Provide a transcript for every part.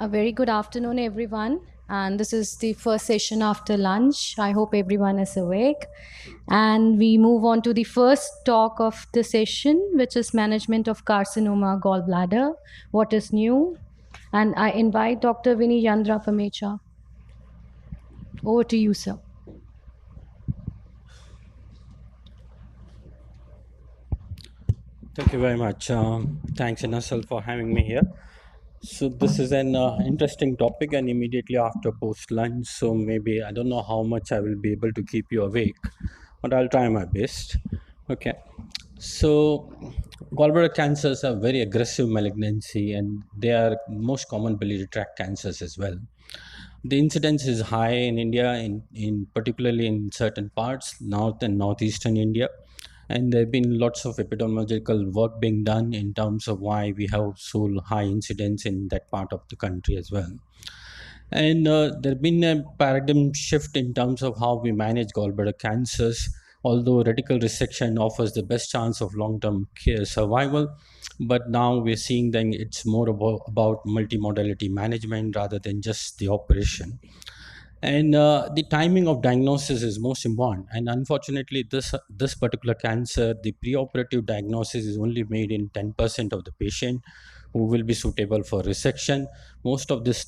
A very good afternoon, everyone. And this is the first session after lunch. I hope everyone is awake. And we move on to the first talk of the session, which is management of carcinoma gallbladder. What is new? And I invite Dr. Vinny Yandra Pamecha. Over to you, sir. Thank you very much. Thanks, INASL, for having me here. So this is an interesting topic, and immediately after post lunch, so maybe I don't know how much I will be able to keep you awake, but I'll try my best. Okay. So gallbladder cancers are very aggressive malignancy, and they are most common biliary tract cancers as well. The incidence is high in India, in particularly in certain parts, north and northeastern India. And there have been lots of epidemiological work being done in terms of why we have so high incidence in that part of the country as well. And there has been a paradigm shift in terms of how we manage gallbladder cancers. Although radical resection offers the best chance of long-term care survival, but now we're seeing that it's more about multimodality management rather than just the operation. And the timing of diagnosis is most important. And unfortunately, this particular cancer, the preoperative diagnosis is only made in 10% of the patient who will be suitable for resection. Most of this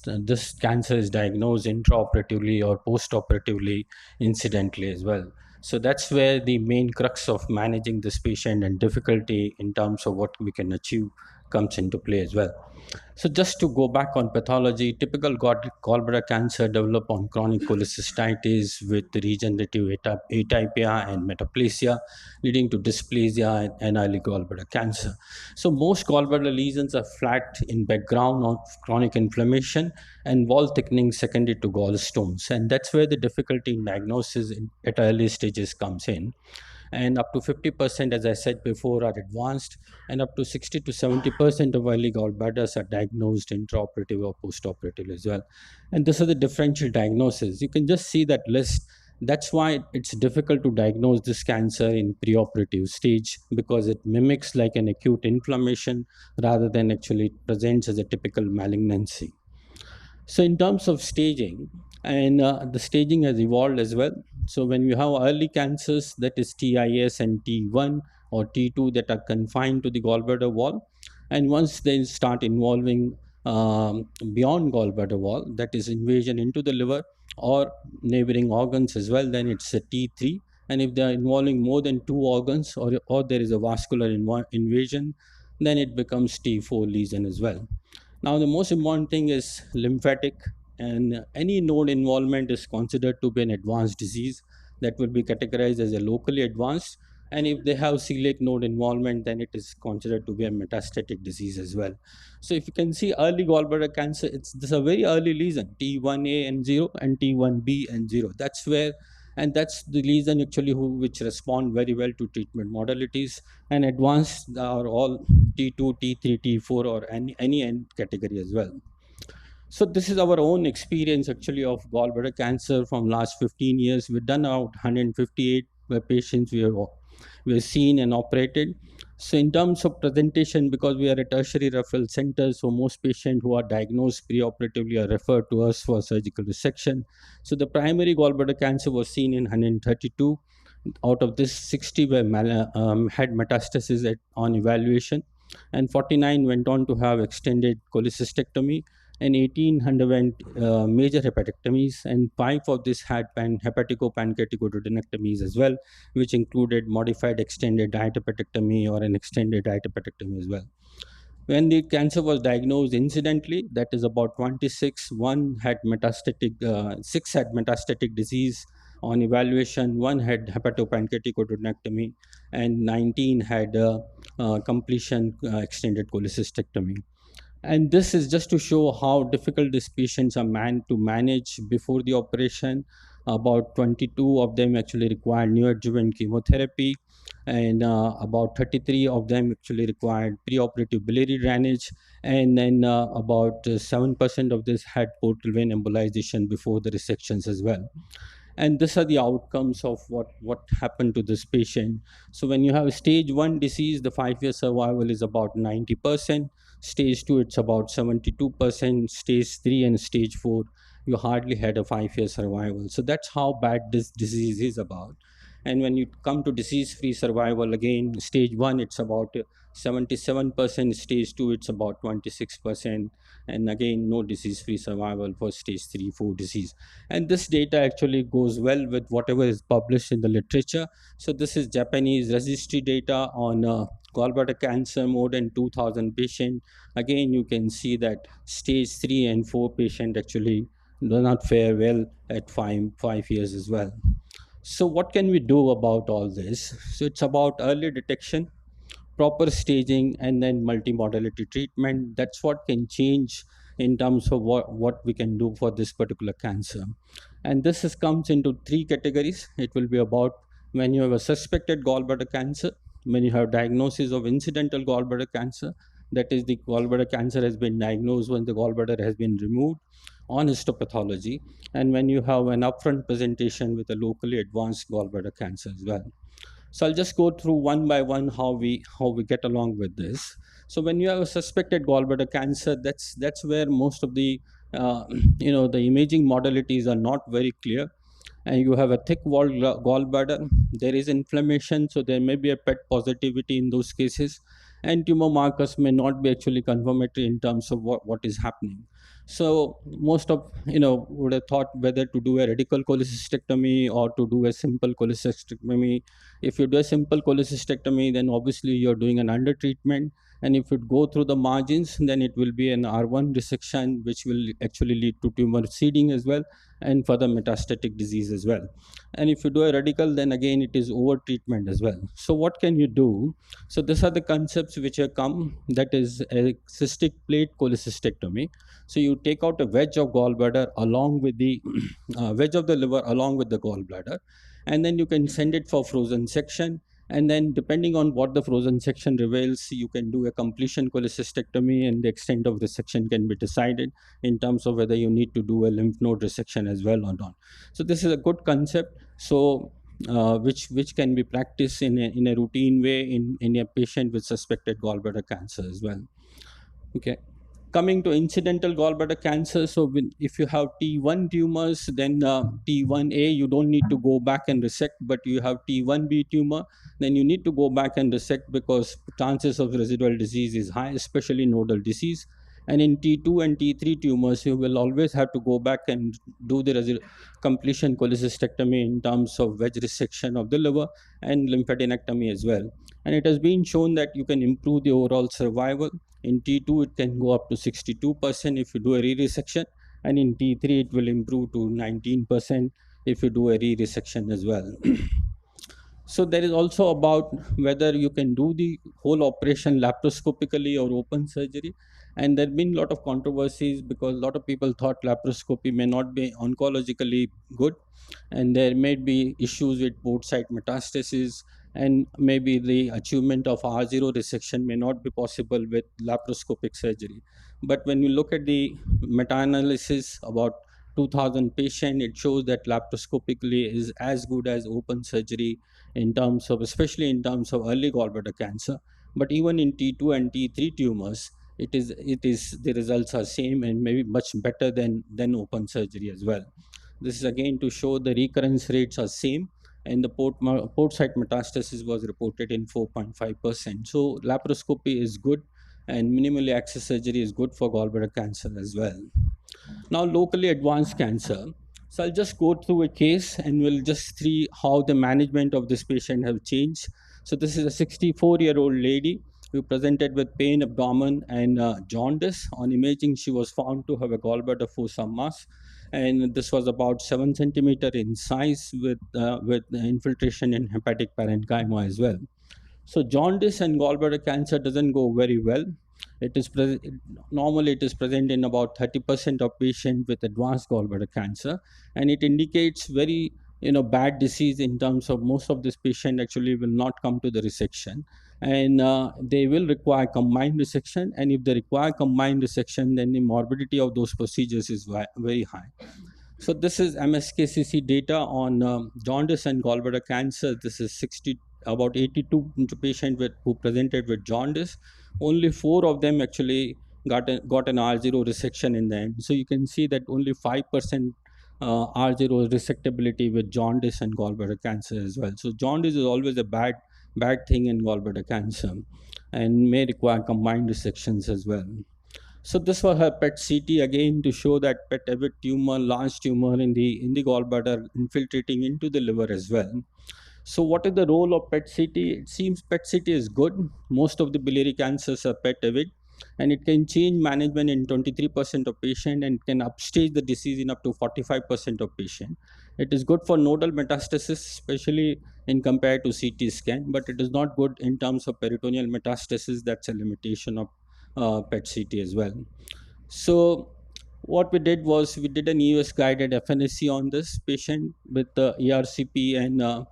cancer is diagnosed intraoperatively or postoperatively, incidentally as well. So that's where the main crux of managing this patient and difficulty in terms of what we can achieve comes into play as well. So just to go back on pathology, typical gallbladder cancer develop on chronic cholecystitis with regenerative atypia and metaplasia, leading to dysplasia and early gallbladder cancer. So most gallbladder lesions are flat in background of chronic inflammation and wall thickening secondary to gallstones, and that's where the difficulty in diagnosis at early stages comes in. And up to 50%, as I said before, are advanced, and up to 60 to 70% of early gallbladders are diagnosed intraoperative or postoperative as well. And this is the differential diagnosis. You can just see that list. That's why it's difficult to diagnose this cancer in preoperative stage, because it mimics like an acute inflammation rather than actually presents as a typical malignancy. So, in terms of staging, and the staging has evolved as well. So, when you have early cancers, that is TIS and T1 or T2 that are confined to the gallbladder wall, and once they start involving beyond gallbladder wall, that is invasion into the liver or neighboring organs as well, then it's a T3. And if they are involving more than two organs, or there is a vascular invasion, then it becomes T4 lesion as well. Now, the most important thing is lymphatic, and any node involvement is considered to be an advanced disease that will be categorized as a locally advanced. And if they have celiac node involvement, then it is considered to be a metastatic disease as well. So, if you can see early gallbladder cancer, it's this a very early lesion, T1A and 0 and T1B and 0. That's where, and that's the lesion actually which respond very well to treatment modalities, and advanced are all T2, T3, T4, or any end category as well. So this is our own experience actually of gallbladder cancer from last 15 years. We've done about 158 patients we have seen and operated. So in terms of presentation, because we are a tertiary referral center, so most patients who are diagnosed preoperatively are referred to us for surgical resection. So the primary gallbladder cancer was seen in 132. Out of this, 60 had metastasis on evaluation, and 49 went on to have extended cholecystectomy, and 18 underwent major hepatectomies, and 5 of this had hepatico-pancreaticoduodenectomies as well, which included modified extended diathepatectomy or an extended diathepatectomy as well. When the cancer was diagnosed incidentally, that is about 26, one had metastatic, 6 had metastatic disease on evaluation, one had hepatopancreaticoduodenectomy, and 19 had completion extended cholecystectomy. And this is just to show how difficult these patients are to manage before the operation. About 22 of them actually required neoadjuvant chemotherapy, and about 33 of them actually required preoperative biliary drainage, and then about 7% of this had portal vein embolization before the resections as well. And these are the outcomes of what happened to this patient. So when you have stage 1 disease, the 5-year survival is about 90%. Stage 2, it's about 72%. Stage 3 and stage 4, you hardly had a 5-year survival. So that's how bad this disease is about. And when you come to disease free survival, again, stage 1, it's about 77%. Stage 2, it's about 26%. And again, no disease free survival for stage 3 4 disease. And this data actually goes well with whatever is published in the literature. So this is Japanese registry data on gallbladder cancer, more than 2000 patients. Again, you can see that stage 3 and 4 patient actually do not fare well at 5 years as well. So what can we do about all this? So it's about early detection, proper staging, and then multimodality treatment. That's what can change in terms of what we can do for this particular cancer. And comes into three categories. It will be about when you have a suspected gallbladder cancer, when you have diagnosis of incidental gallbladder cancer, that is, the gallbladder cancer has been diagnosed when the gallbladder has been removed on histopathology, and when you have an upfront presentation with a locally advanced gallbladder cancer as well. So I'll just go through one by one how we get along with this. So when you have a suspected gallbladder cancer, that's where most of the the imaging modalities are not very clear, and you have a thick walled gallbladder. There is inflammation, so there may be a PET positivity in those cases, and tumor markers may not be actually confirmatory in terms of what is happening. So most of would have thought whether to do a radical cholecystectomy or to do a simple cholecystectomy. If you do a simple cholecystectomy, then obviously you're doing an under treatment, and if it go through the margins, then it will be an R1 resection, which will actually lead to tumor seeding as well, and further metastatic disease as well. And if you do a radical, then again it is over treatment as well. So what can you do? So these are the concepts which have come, that is a cystic plate cholecystectomy. So you take out a wedge of gallbladder along with the wedge of the liver along with the gallbladder, and then you can send it for frozen section. And then depending on what the frozen section reveals, you can do a completion cholecystectomy, and the extent of resection can be decided in terms of whether you need to do a lymph node resection as well or not. So this is a good concept. So which can be practiced in a routine way in a patient with suspected gallbladder cancer as well. Okay. Coming to incidental gallbladder cancer, so if you have T1 tumors, then T1A, you don't need to go back and resect, but you have T1B tumor, then you need to go back and resect because chances of residual disease is high, especially nodal disease. And in T2 and T3 tumors, you will always have to go back and do the completion cholecystectomy in terms of wedge resection of the liver and lymphadenectomy as well. And it has been shown that you can improve the overall survival. In T2, it can go up to 62% if you do a re-resection, and in T3, it will improve to 19% if you do a re-resection as well. So there is also about whether you can do the whole operation laparoscopically or open surgery. And there have been a lot of controversies because a lot of people thought laparoscopy may not be oncologically good, and there may be issues with port site metastasis, and maybe the achievement of R0 resection may not be possible with laparoscopic surgery. But when you look at the meta-analysis about 2000 patients, it shows that laparoscopically is as good as open surgery in terms of, especially in terms of early gallbladder cancer. But even in T2 and T3 tumors, it is the results are same and maybe much better than open surgery as well. This is again to show the recurrence rates are same, and the port site metastasis was reported in 4.5%. So laparoscopy is good, and minimally access surgery is good for gallbladder cancer as well. Now, locally advanced cancer. So I'll just go through a case and we'll just see how the management of this patient have changed. So this is a 64-year-old lady who presented with pain, abdomen, and jaundice. On imaging, she was found to have a gallbladder fossa mass, and this was about 7 centimeter in size with infiltration in hepatic parenchyma as well. So jaundice and gallbladder cancer doesn't go very well. It is normally it is present in about 30% of patients with advanced gallbladder cancer, and it indicates very bad disease in terms of most of this patient actually will not come to the resection, and they will require combined resection. And if they require combined resection, then the morbidity of those procedures is very high. So this is MSKCC data on jaundice and gallbladder cancer. This is about 82 patient who presented with jaundice. only 4 of them actually got an R0 resection in the end. So you can see that only 5% R0 resectability with jaundice and gallbladder cancer as well. So jaundice is always a bad thing in gallbladder cancer, and may require combined resections as well. So this was her PET CT again to show that PET avid tumor, large tumor in the gallbladder infiltrating into the liver as well. So what is the role of PET CT? It seems PET CT is good. Most of the biliary cancers are PET avid, and it can change management in 23% of patient and can upstage the disease in up to 45% of patient. It is good for nodal metastasis, especially in compared to CT scan, but it is not good in terms of peritoneal metastasis. That's a limitation of PET CT as well. So what we did was we did an EUS guided FNAC on this patient with the ERCP and a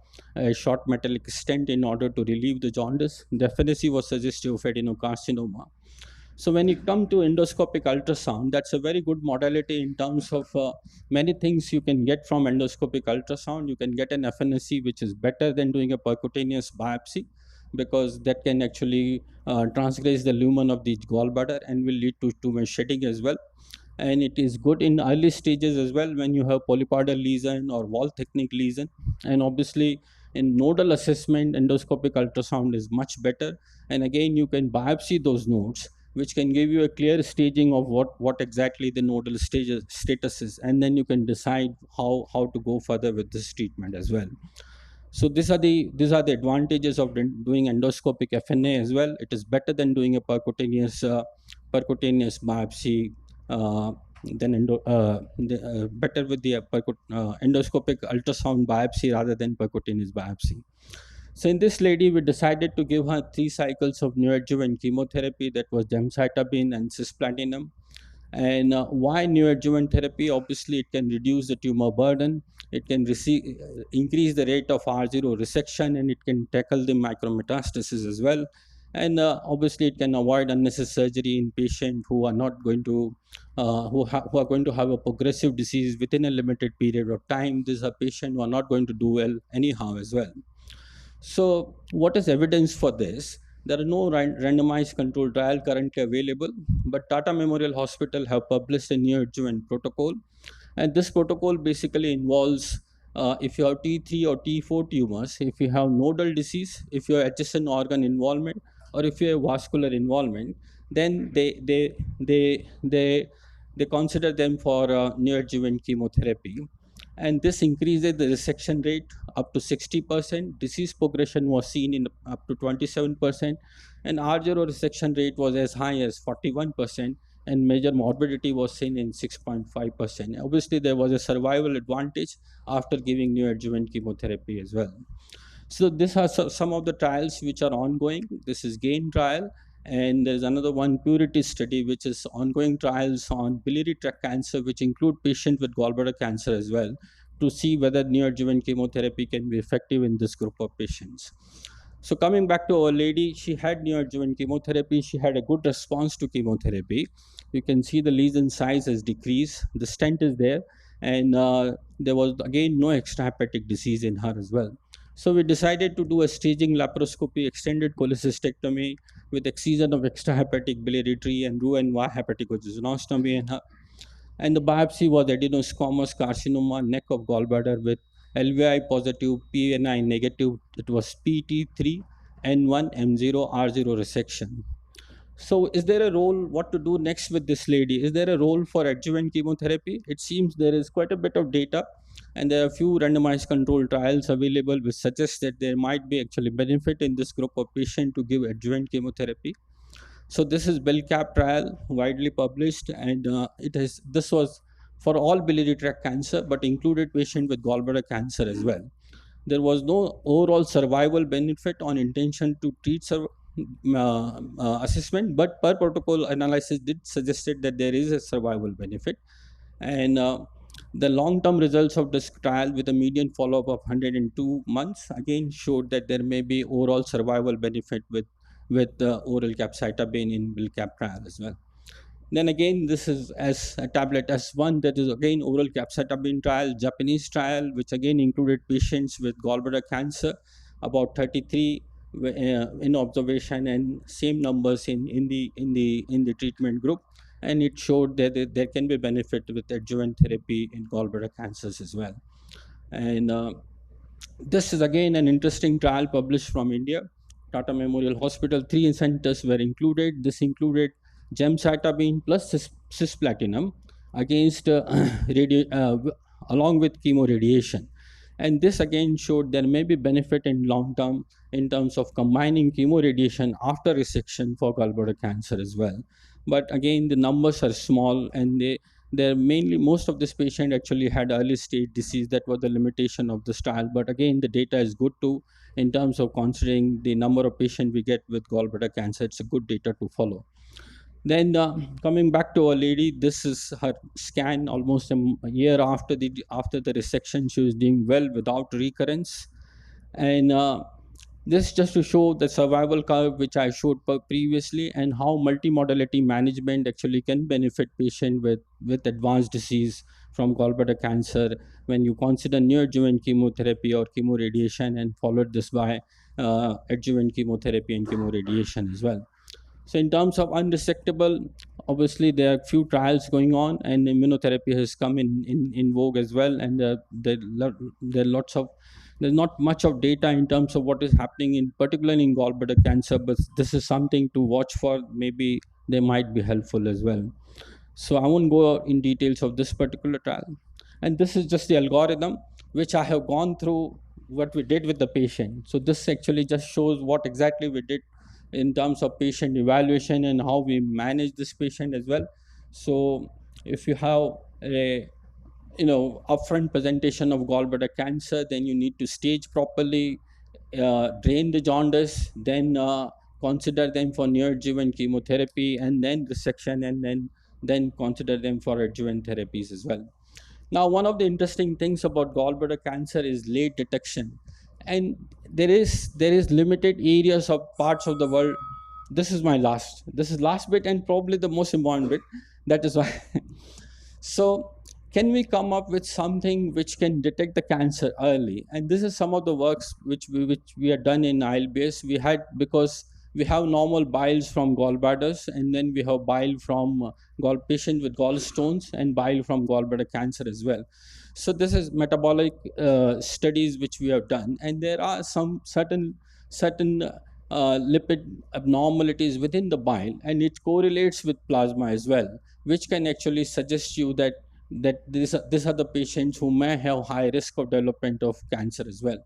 short metallic stent in order to relieve the jaundice. The FNAC was suggestive of adenocarcinoma. So when you come to endoscopic ultrasound, that's a very good modality in terms of many things you can get from endoscopic ultrasound. You can get an FNAC, which is better than doing a percutaneous biopsy, because that can actually transgress the lumen of the gallbladder and will lead to tumor shedding as well. And it is good in early stages as well when you have polypoidal lesion or wall thickening lesion. And obviously in nodal assessment, endoscopic ultrasound is much better, and again you can biopsy those nodes, which can give you a clear staging of what exactly the nodal status is, and then you can decide how to go further with this treatment as well. So these are the advantages of doing endoscopic FNA as well. It is better than doing a percutaneous biopsy. Better with the endoscopic ultrasound biopsy rather than percutaneous biopsy. So in this lady, we decided to give her 3 cycles of neoadjuvant chemotherapy, that was gemcitabine and cisplatinum. And why neoadjuvant therapy? Obviously, it can reduce the tumor burden. It can increase the rate of R0 resection, and it can tackle the micrometastasis as well. And obviously, it can avoid unnecessary surgery in patients who are not going to who are going to have a progressive disease within a limited period of time. These are patients who are not going to do well anyhow as well. So, what is evidence for this? There are no randomized controlled trial currently available, but Tata Memorial Hospital have published a neoadjuvant protocol, and this protocol basically involves if you have T3 or T4 tumors, if you have nodal disease, if you have adjacent organ involvement, or if you have vascular involvement, then they consider them for neoadjuvant chemotherapy, and this increases the resection rate up to 60%. Disease progression was seen in up to 27%, and R0 resection rate was as high as 41%, and major morbidity was seen in 6.5%. Obviously, there was a survival advantage after giving neoadjuvant chemotherapy as well. So these are some of the trials which are ongoing. This is GAIN trial, and there's another one, Purity study, which is ongoing trials on biliary tract cancer, which include patients with gallbladder cancer as well, to see whether neoadjuvant chemotherapy can be effective in this group of patients. So coming back to our lady, she had neoadjuvant chemotherapy. She had a good response to chemotherapy. You can see the lesion size has decreased. The stent is there, and there was again no extrahepatic disease in her as well. So we decided to do a staging laparoscopy, extended cholecystectomy with excision of extrahepatic biliary tree and Roux-en-Y hepaticogynostomy in her. And the biopsy was adenosquamous carcinoma, neck of gallbladder with LVI positive, PNI negative. It was PT3, N1, M0, R0 resection. So, is there a role? What to do next with this lady? Is there a role for adjuvant chemotherapy? It seems there is quite a bit of data, and there are few randomized controlled trials available which suggest that there might be actually benefit in this group of patients to give adjuvant chemotherapy. So this is BELCAP trial, widely published, and this was for all biliary tract cancer, but included patient with gallbladder cancer as well. There was no overall survival benefit on intention to treat assessment, but per protocol analysis did suggested that there is a survival benefit, and the long-term results of this trial with a median follow-up of 102 months again showed that there may be overall survival benefit with oral capecitabine in BILCAP trial as well. Then again, this is as a tablet S1. That is again oral capecitabine trial, Japanese trial, which again included patients with gallbladder cancer, about 33 in observation and same numbers in the treatment group, and it showed that there can be benefit with adjuvant therapy in gallbladder cancers as well. And this is again an interesting trial published from India. Tata Memorial Hospital, three centers were included. This included gemcitabine plus cisplatinum against along with chemoradiation. And this again showed there may be benefit in long term in terms of combining chemoradiation after resection for gallbladder cancer as well. But again, the numbers are small, and they're mainly, most of this patient actually had early stage disease. That was the limitation of this trial. But again, the data is good too in terms of considering the number of patients we get with gallbladder cancer. It's a good data to follow. Then coming back to our lady, this is her scan almost a year after the resection. She was doing well without recurrence, and this just to show the survival curve which I showed previously, and how multimodality management actually can benefit patient with advanced disease from gallbladder cancer when you consider neoadjuvant chemotherapy or chemoradiation, and followed this by adjuvant chemotherapy and chemoradiation as well. So in terms of unresectable, obviously there are few trials going on, and immunotherapy has come in vogue as well. And there are lots of, there's not much of data in terms of what is happening in particularly in gallbladder cancer, but this is something to watch for. Maybe they might be helpful as well. So I won't go in details of this particular trial. And this is just the algorithm which I have gone through what we did with the patient. So this actually just shows what exactly we did in terms of patient evaluation and how we manage this patient as well. So if you have a upfront presentation of gallbladder cancer, then you need to stage properly, drain the jaundice, then consider them for neoadjuvant chemotherapy, and then resection, and then consider them for adjuvant therapies as well. Now, one of the interesting things about gallbladder cancer is late detection, and there is limited areas of parts of the world. This is last bit, and probably the most important bit. That is why. So, can we come up with something which can detect the cancer early? And this is some of the works which we are done in ILBS. We had, because we have normal biles from gallbladders, and then we have bile from patient with gallstones, and bile from gallbladder cancer as well. So this is metabolic studies which we have done, and there are some certain lipid abnormalities within the bile, and it correlates with plasma as well, which can actually suggest you that these are the patients who may have high risk of development of cancer as well.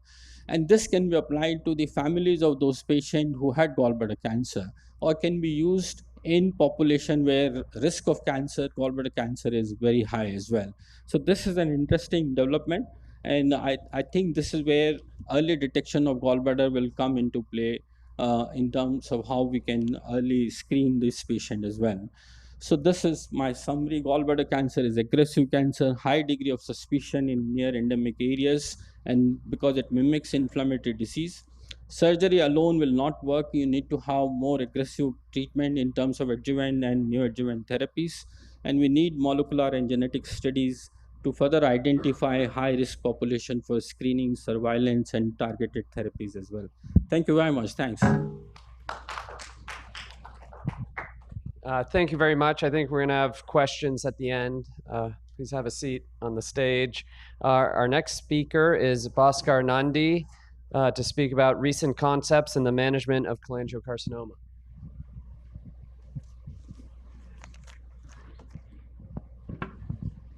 And this can be applied to the families of those patients who had gallbladder cancer, or can be used in population where risk of cancer, gallbladder cancer, is very high as well. So this is an interesting development, and I think this is where early detection of gallbladder will come into play in terms of how we can early screen this patient as well. So this is my summary. Gallbladder cancer is aggressive cancer, high degree of suspicion in near endemic areas, and because it mimics inflammatory disease. Surgery alone will not work. You need to have more aggressive treatment in terms of adjuvant and neoadjuvant therapies. And we need molecular and genetic studies to further identify high risk population for screening, surveillance, and targeted therapies as well. Thank you very much. Thanks. Thank you very much. I think we're going to have questions at the end. Please have a seat on the stage. Our next speaker is Bhaskar Nandi to speak about recent concepts in the management of cholangiocarcinoma.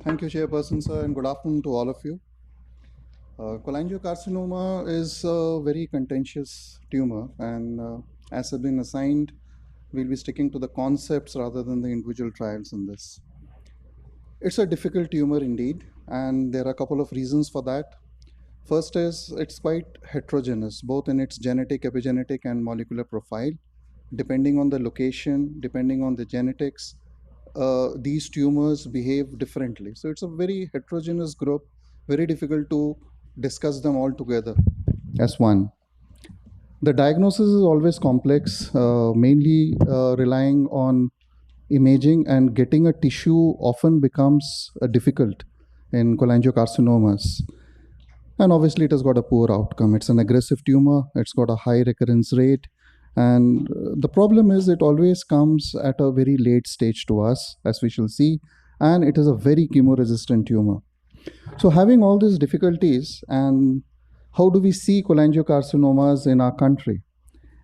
Thank you, Chairperson, sir, and good afternoon to all of you. Cholangiocarcinoma is a very contentious tumor, and as has been assigned, we'll be sticking to the concepts rather than the individual trials in this. It's a difficult tumor indeed, and there are a couple of reasons for that. First is it's quite heterogeneous, both in its genetic, epigenetic, and molecular profile. Depending on the location, depending on the genetics, these tumors behave differently. So it's a very heterogeneous group, very difficult to discuss them all together as one. The diagnosis is always complex, mainly relying on imaging, and getting a tissue often becomes difficult in cholangiocarcinomas. And obviously, it has got a poor outcome. It's an aggressive tumor, it's got a high recurrence rate. And the problem is, it always comes at a very late stage to us, as we shall see, and it is a very chemo-resistant tumor. So, having all these difficulties, and how do we see cholangiocarcinomas in our country?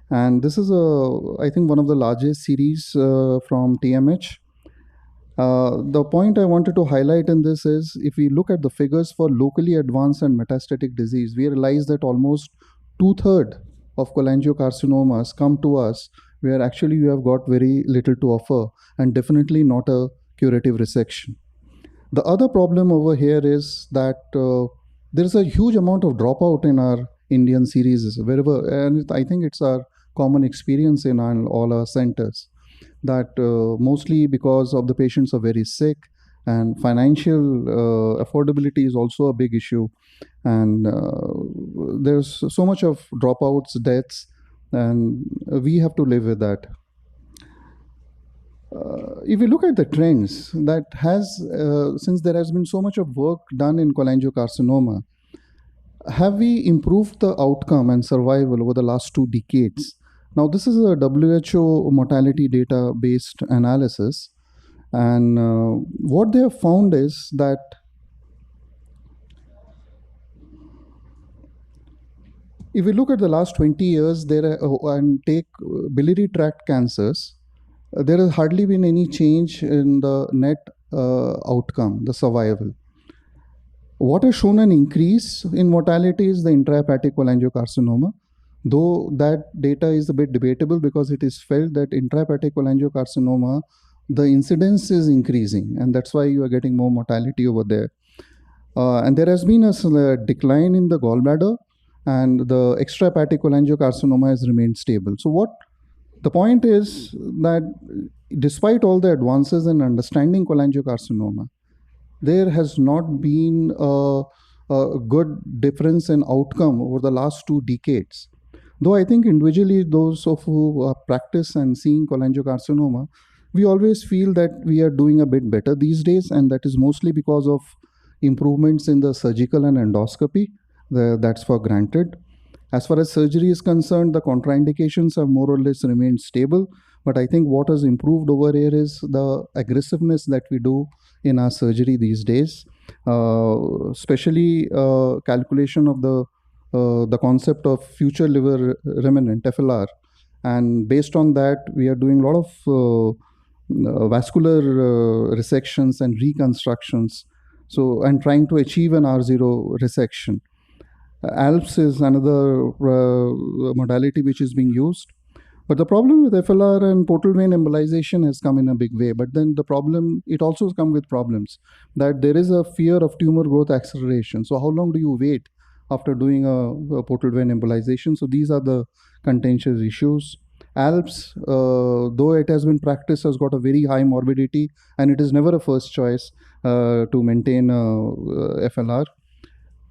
And this is, I think, one of the largest series from TMH. The point I wanted to highlight in this is, if we look at the figures for locally advanced and metastatic disease, we realize that almost 2/3 of cholangiocarcinomas come to us where actually you have got very little to offer, and definitely not a curative resection. The other problem over here is that there's a huge amount of dropout in our Indian series wherever, and I think it's our common experience in all our centers, that mostly because of the patients are very sick, and financial affordability is also a big issue, and there's so much of dropouts, deaths, and we have to live with that. If we look at the trends that has, since there has been so much of work done in cholangiocarcinoma, have we improved the outcome and survival over the last 2 decades? Now, this is a WHO mortality data based analysis, and what they have found is that if we look at the last 20 years and take biliary tract cancers, there has hardly been any change in the net outcome, the survival. What has shown an increase in mortality is the intrahepatic cholangiocarcinoma, though that data is a bit debatable because it is felt that intrahepatic cholangiocarcinoma, the incidence is increasing, and that's why you are getting more mortality over there. And there has been a decline in the gallbladder, and the extrahepatic cholangiocarcinoma has remained stable. So the point is that despite all the advances in understanding cholangiocarcinoma, there has not been a good difference in outcome over the last 2 decades. Though I think individually, those of who practice and seeing cholangiocarcinoma, we always feel that we are doing a bit better these days, and that is mostly because of improvements in the surgical and endoscopy. That's for granted. As far as surgery is concerned, the contraindications have more or less remained stable. But I think what has improved over here is the aggressiveness that we do in our surgery these days, especially calculation of the concept of future liver remnant, FLR. And based on that, we are doing a lot of vascular resections and reconstructions, and trying to achieve an R0 resection. ALPS is another modality which is being used. But the problem with FLR and portal vein embolization has come in a big way. But then it also comes with problems, that there is a fear of tumor growth acceleration. So how long do you wait after doing a portal vein embolization? So these are the contentious issues. ALPS, though it has been practiced, has got a very high morbidity, and it is never a first choice to maintain FLR.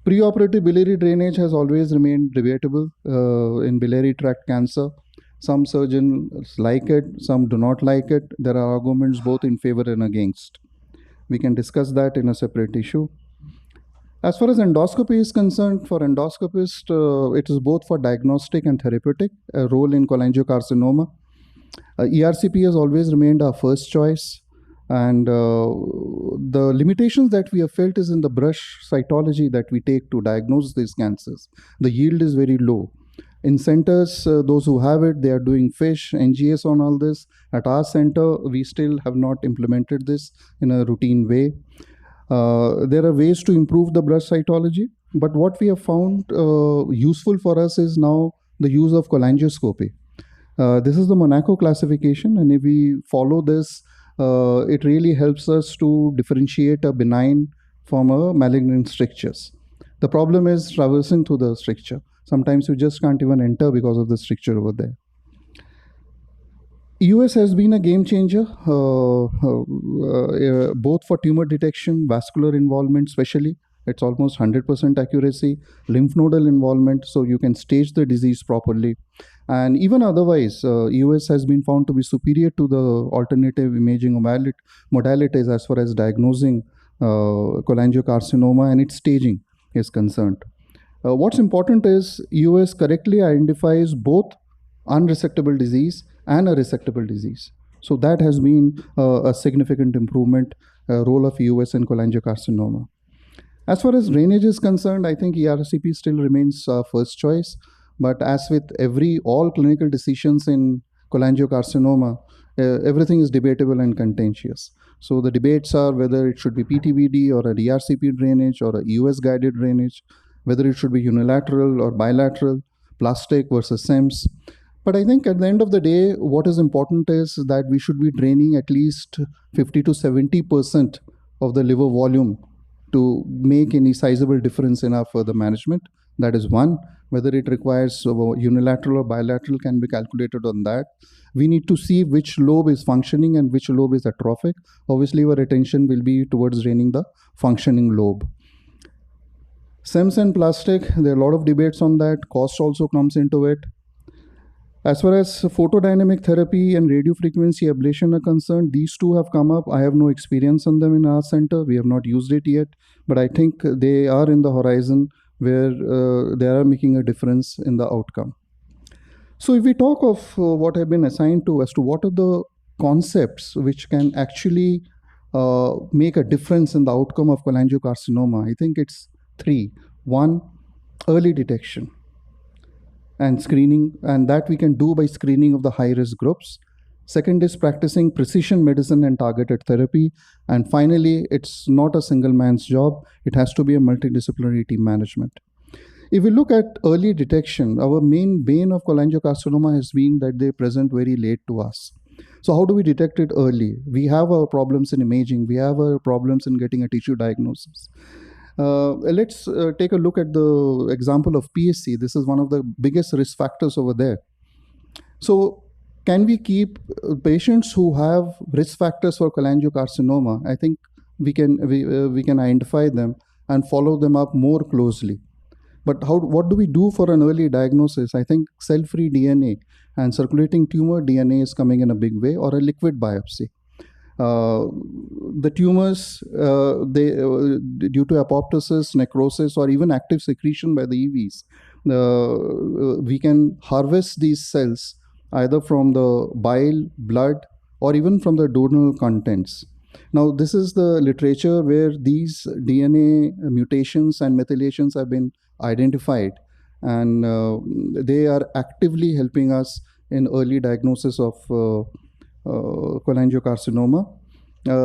Preoperative biliary drainage has always remained debatable in biliary tract cancer. Some surgeons like it, some do not like it. There are arguments both in favor and against. We can discuss that in a separate issue. As far as endoscopy is concerned, for endoscopist, it is both for diagnostic and therapeutic, a role in cholangiocarcinoma. ERCP has always remained our first choice. And the limitations that we have felt is in the brush cytology that we take to diagnose these cancers. The yield is very low. In centers, those who have it, they are doing FISH, NGS on all this. At our center, we still have not implemented this in a routine way. There are ways to improve the brush cytology, but what we have found useful for us is now the use of cholangioscopy. This is the Monaco classification, and if we follow this, it really helps us to differentiate a benign from a malignant strictures. The problem is traversing through the stricture. Sometimes you just can't even enter because of the stricture over there. EUS has been a game changer, both for tumor detection, vascular involvement especially. It's almost 100% accuracy, lymph nodal involvement, so you can stage the disease properly. And even otherwise, EUS has been found to be superior to the alternative imaging modalities as far as diagnosing cholangiocarcinoma and its staging is concerned. What's important is US correctly identifies both unresectable disease and a resectable disease. So that has been a significant improvement role of US in cholangiocarcinoma. As far as drainage is concerned, I think ERCP still remains first choice. But as with all clinical decisions in cholangiocarcinoma, everything is debatable and contentious. So the debates are whether it should be PTBD or a DRCP drainage or a US guided drainage, whether it should be unilateral or bilateral, plastic versus SEMS. But I think at the end of the day, what is important is that we should be draining at least 50 to 70% of the liver volume to make any sizable difference in our further management. That is one. Whether it requires unilateral or bilateral can be calculated on that. We need to see which lobe is functioning and which lobe is atrophic. Obviously, our attention will be towards draining the functioning lobe. SEMS and plastic, there are a lot of debates on that. Cost also comes into it. As far as photodynamic therapy and radiofrequency ablation are concerned, these two have come up. I have no experience on them in our center. We have not used it yet, but I think they are in the horizon where they are making a difference in the outcome. So if we talk of what I've been assigned to as to what are the concepts which can actually make a difference in the outcome of cholangiocarcinoma, I think it's three. One, early detection and screening, and that we can do by screening of the high-risk groups. Second is practicing precision medicine and targeted therapy. And finally, it's not a single man's job. It has to be a multidisciplinary team management. If we look at early detection, our main bane of cholangiocarcinoma has been that they present very late to us. So how do we detect it early? We have our problems in imaging. We have our problems in getting a tissue diagnosis. Let's take a look at the example of PSC. This is one of the biggest risk factors over there. So can we keep patients who have risk factors for cholangiocarcinoma? I think we can identify them and follow them up more closely. But what do we do for an early diagnosis? I think cell-free DNA and circulating tumor DNA is coming in a big way, or a liquid biopsy. The tumors, due to apoptosis, necrosis, or even active secretion by the EVs, we can harvest these cells either from the bile, blood, or even from the duodenal contents. Now, this is the literature where these DNA mutations and methylations have been identified, and they are actively helping us in early diagnosis of cholangiocarcinoma.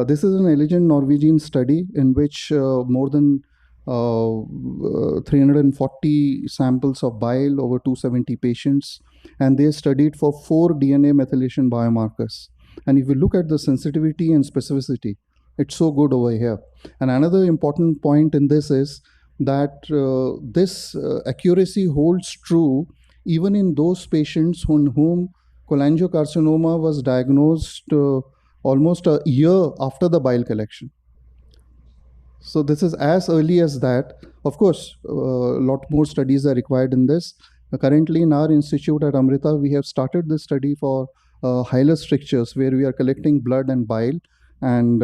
This is an elegant Norwegian study in which more than 340 samples of bile over 270 patients, and they studied for 4 DNA methylation biomarkers. And if you look at the sensitivity and specificity, it's so good over here. And another important point in this is that this accuracy holds true even in those patients on whom cholangiocarcinoma was diagnosed almost a year after the bile collection. So this is as early as that. Of course, a lot more studies are required in this. Currently in our institute at Amrita, we have started this study for hilar strictures, where we are collecting blood and bile, and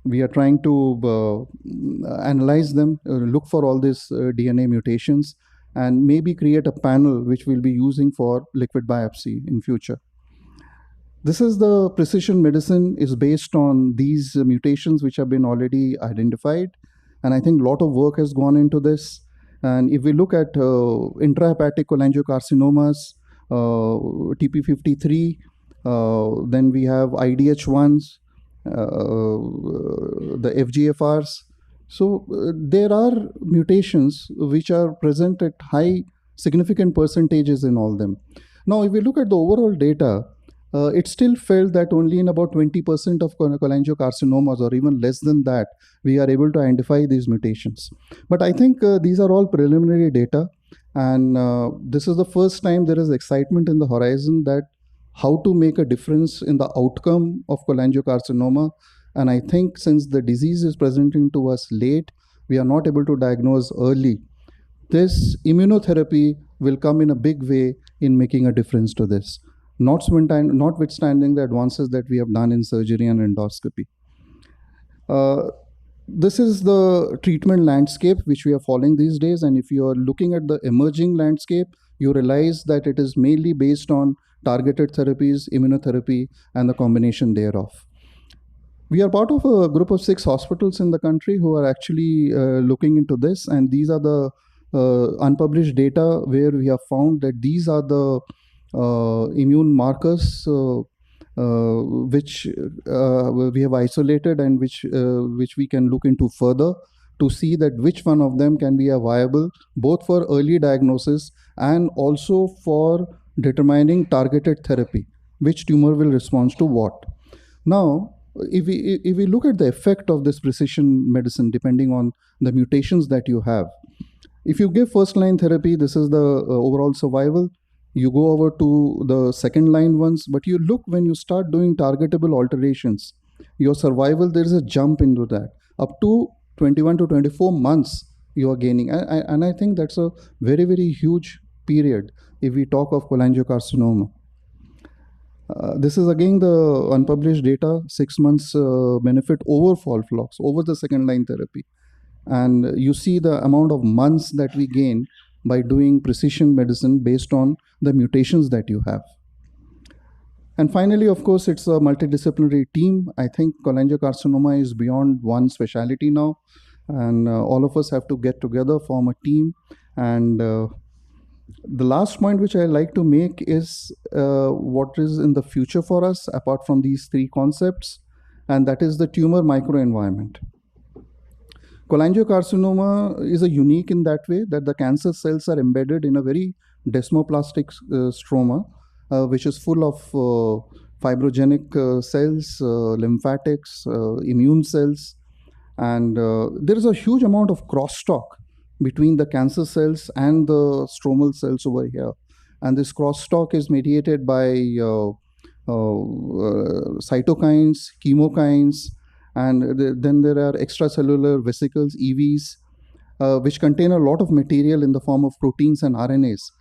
we are trying to analyze them, look for all these DNA mutations, and maybe create a panel which we'll be using for liquid biopsy in future. This is the precision medicine is based on these mutations which have been already identified. And I think a lot of work has gone into this. And if we look at intrahepatic cholangiocarcinomas, TP53, then we have IDH1s, the FGFRs. So there are mutations which are present at high significant percentages in all them. Now, if we look at the overall data, it still felt that only in about 20% of cholangiocarcinomas, or even less than that, we are able to identify these mutations. But I think these are all preliminary data, and this is the first time there is excitement in the horizon that how to make a difference in the outcome of cholangiocarcinoma. And I think since the disease is presenting to us late, we are not able to diagnose early. This immunotherapy will come in a big way in making a difference to this, notwithstanding the advances that we have done in surgery and endoscopy. this is the treatment landscape which we are following these days. And if you are looking at the emerging landscape, you realize that it is mainly based on targeted therapies, immunotherapy, and the combination thereof. We are part of a group of 6 hospitals in the country who are actually looking into this. And these are the unpublished data where we have found that these are the immune markers which we have isolated and which we can look into further to see that which one of them can be a viable both for early diagnosis and also for determining targeted therapy, which tumor will respond to what. Now, if we look at the effect of this precision medicine depending on the mutations that you have, if you give first line therapy, this is the overall survival. You go over to the second line ones, but you look when you start doing targetable alterations, your survival, there is a jump into that. Up to 21 to 24 months, you are gaining. And I think that's a very, very huge period if we talk of cholangiocarcinoma. This is again the unpublished data, 6 months benefit over FOLFOX, over the second line therapy. And you see the amount of months that we gain by doing precision medicine based on the mutations that you have. And finally, of course, it's a multidisciplinary team. I think cholangiocarcinoma is beyond one specialty now. And all of us have to get together, form a team. And the last point which I like to make is what is in the future for us apart from these 3 concepts, and that is the tumor microenvironment. Cholangiocarcinoma is a unique in that way that the cancer cells are embedded in a very desmoplastic stroma, which is full of fibrogenic cells, lymphatics, immune cells, and there is a huge amount of crosstalk between the cancer cells and the stromal cells over here. And this crosstalk is mediated by cytokines, chemokines, and then there are extracellular vesicles, EVs, which contain a lot of material in the form of proteins and RNAs.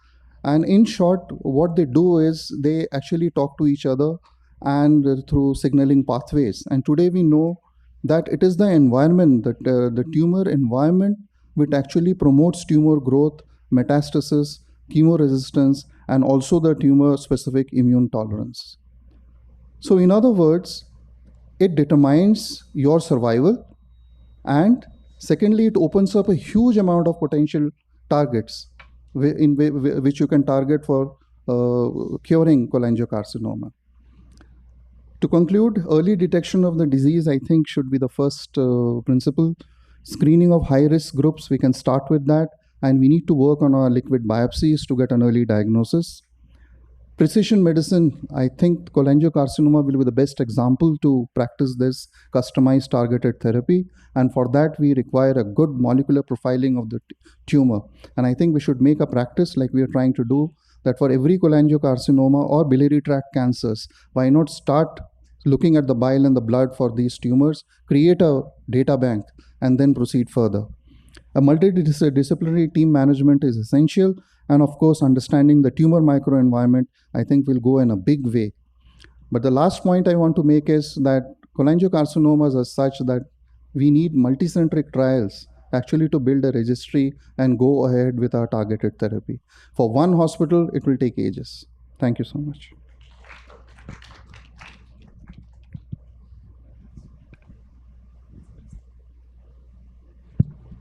And in short, what they do is they actually talk to each other and through signaling pathways. And today we know that it is the environment, that the tumor environment, which actually promotes tumor growth, metastasis, chemoresistance, and also the tumor-specific immune tolerance. So in other words, it determines your survival, and secondly, it opens up a huge amount of potential targets which you can target for curing cholangiocarcinoma. To conclude, early detection of the disease, I think, should be the first principle. Screening of high-risk groups, we can start with that, and we need to work on our liquid biopsies to get an early diagnosis. Precision medicine, I think cholangiocarcinoma will be the best example to practice this customized targeted therapy. And for that, we require a good molecular profiling of the tumor. And I think we should make a practice like we are trying to do, that for every cholangiocarcinoma or biliary tract cancers, why not start looking at the bile and the blood for these tumors, create a data bank, and then proceed further. A multidisciplinary team management is essential. And of course, understanding the tumor microenvironment, I think, will go in a big way. But the last point I want to make is that cholangiocarcinomas are such that we need multicentric trials actually to build a registry and go ahead with our targeted therapy. For one hospital, it will take ages. Thank you so much.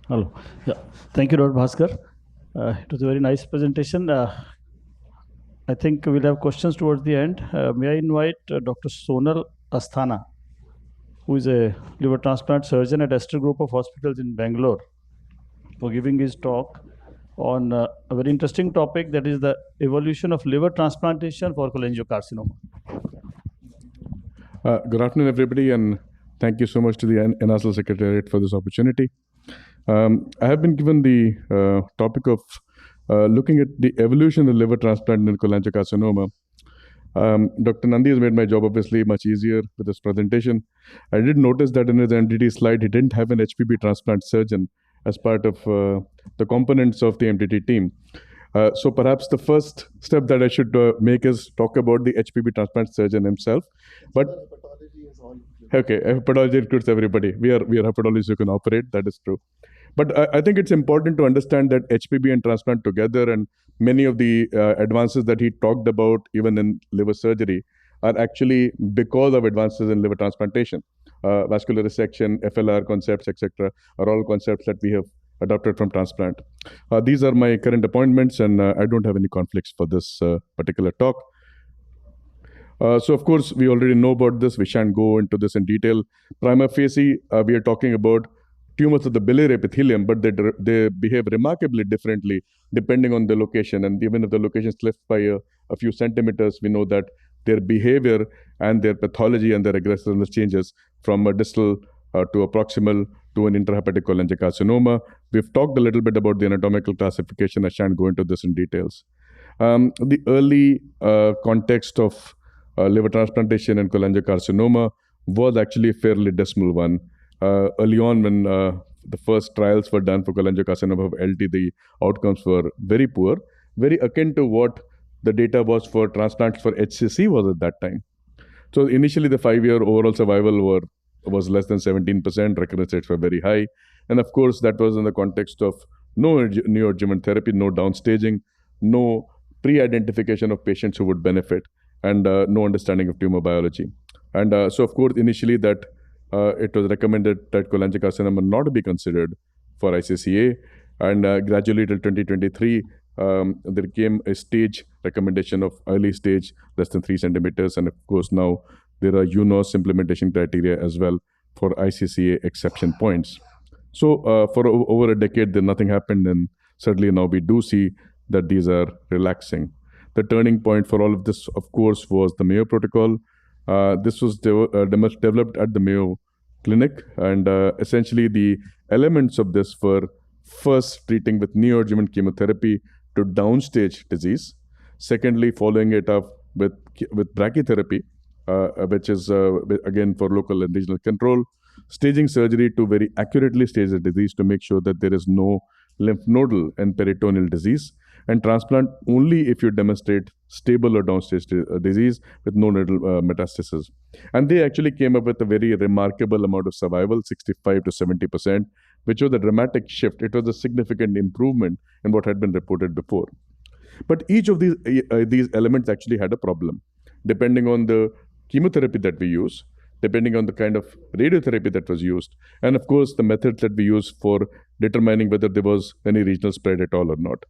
Hello. Yeah. Thank you, Dr. Bhaskar. It was a very nice presentation. I think we'll have questions towards the end. May I invite Dr. Sonal Asthana, who is a liver transplant surgeon at Esther Group of Hospitals in Bangalore, for giving his talk on a very interesting topic, that is the evolution of liver transplantation for cholangiocarcinoma. Good afternoon, everybody, and thank you so much to the INASL Secretariat for this opportunity. I have been given the topic of looking at the evolution of liver transplant in cholangiocarcinoma. Dr. Nandi has made my job obviously much easier with this presentation. I did notice that in his MDT slide, he didn't have an HPB transplant surgeon as part of the components of the MDT team. So perhaps the first step that I should make is talk about the HPB transplant surgeon himself. But Okay, hepatology includes everybody. We are hepatologists who can operate. That is true. But I think it's important to understand that HPB and transplant together, and many of the advances that he talked about, even in liver surgery, are actually because of advances in liver transplantation. Vascular resection, FLR concepts, etc., are all concepts that we have adopted from transplant. These are my current appointments, and I don't have any conflicts for this particular talk. So, of course, we already know about this. We shan't go into this in detail. Prima facie, we are talking about tumors of the biliary epithelium, but they behave remarkably differently depending on the location. And even if the location is left by a few centimeters, we know that their behavior and their pathology and their aggressiveness changes from a distal to a proximal to an intrahepatic cholangiocarcinoma. We've talked a little bit about the anatomical classification. I shan't go into this in details. The early context of liver transplantation and cholangiocarcinoma was actually a fairly dismal one. Early on, when the first trials were done for cholangiocarcinoma of LT, the outcomes were very poor, very akin to what the data was for transplants for HCC was at that time. So initially, the 5-year overall survival was less than 17%. Recurrence rates were very high, and of course, that was in the context of no neoadjuvant therapy, no downstaging, no pre-identification of patients who would benefit, and no understanding of tumor biology. And so, of course, initially that it was recommended that cholangiocarcinoma not be considered for ICCA, and gradually till 2023, there came a stage recommendation of early stage less than 3 centimeters, and of course now there are UNOS implementation criteria as well for ICCA exception points. So for over a decade, then nothing happened, and certainly now we do see that these are relaxing. The turning point for all of this, of course, was the Mayo Protocol. This was developed at the Mayo Clinic, and essentially the elements of this were first treating with neoadjuvant chemotherapy to downstage disease. Secondly, following it up with brachytherapy, which is again for local and regional control. Staging surgery to very accurately stage the disease to make sure that there is no lymph nodal and peritoneal disease, and transplant only if you demonstrate stable or downstage disease with no nodal metastasis. And they actually came up with a very remarkable amount of survival, 65 to 70%, which was a dramatic shift. It was a significant improvement in what had been reported before. But each of these elements actually had a problem, depending on the chemotherapy that we use, depending on the kind of radiotherapy that was used, and of course the methods that we use for determining whether there was any regional spread at all or not.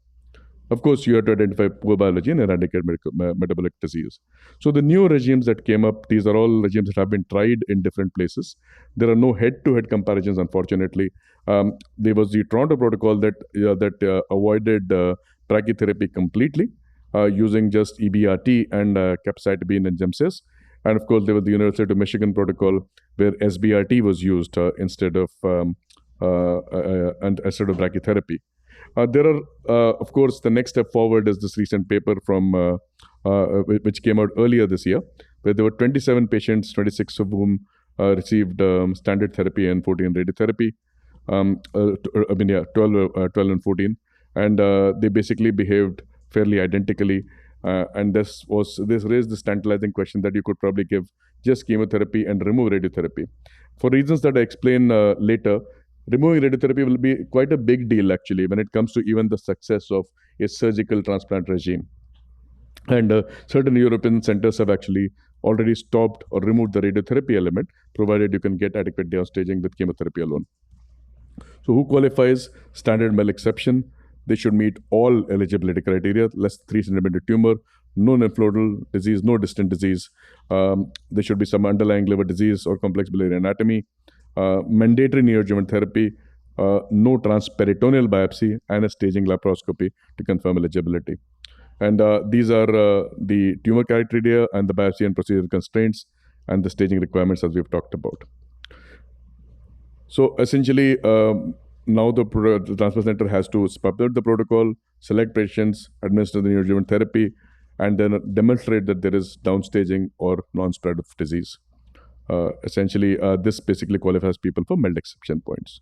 Of course, you have to identify poor biology and eradicate metabolic disease. So the new regimes that came up, these are all regimes that have been tried in different places. There are no head-to-head comparisons, unfortunately. There was the Toronto protocol that avoided brachytherapy completely, using just EBRT and capecitabine and Gemcis. And of course, there was the University of Michigan protocol where SBRT was used instead of brachytherapy. There are, of course, the next step forward is this recent paper from which came out earlier this year, where there were 27 patients, 26 of whom received standard therapy and 14 radiotherapy. 12 and 14, and they basically behaved fairly identically. And this raised this tantalizing question that you could probably give just chemotherapy and remove radiotherapy. For reasons that I explain later, removing radiotherapy will be quite a big deal actually when it comes to even the success of a surgical transplant regime. And certain European centers have actually already stopped or removed the radiotherapy element, provided you can get adequate downstaging with chemotherapy alone. So who qualifies? Standard MEL exception. They should meet all eligibility criteria, less than 3 centimeter tumor, no lymph nodal disease, no distant disease. There should be some underlying liver disease or complex biliary anatomy. Mandatory neoadjuvant therapy, no transperitoneal biopsy, and a staging laparoscopy to confirm eligibility. And these are the tumor criteria and the biopsy and procedural constraints and the staging requirements as we've talked about. So essentially, now the transplant center has to submit the protocol, select patients, administer the neoadjuvant therapy, and then demonstrate that there is downstaging or non-spread of disease. Essentially, this basically qualifies people for MELD exception points.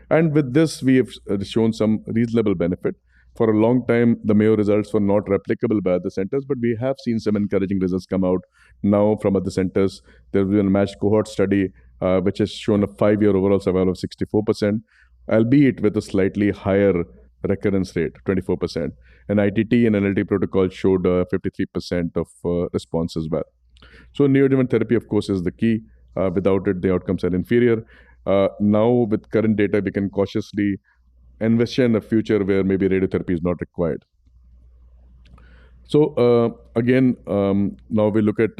And with this, we have shown some reasonable benefit. For a long time, the Mayo results were not replicable by other centers, but we have seen some encouraging results come out now from other centers. There has been a matched cohort study which has shown a 5-year overall survival of 64%, albeit with a slightly higher recurrence rate, 24%. And ITT and NLT protocol showed 53% of response as well. So neoadjuvant therapy, of course, is the key. Without it, the outcomes are inferior. Now, with current data, we can cautiously envision a future where maybe radiotherapy is not required. So again, now we look at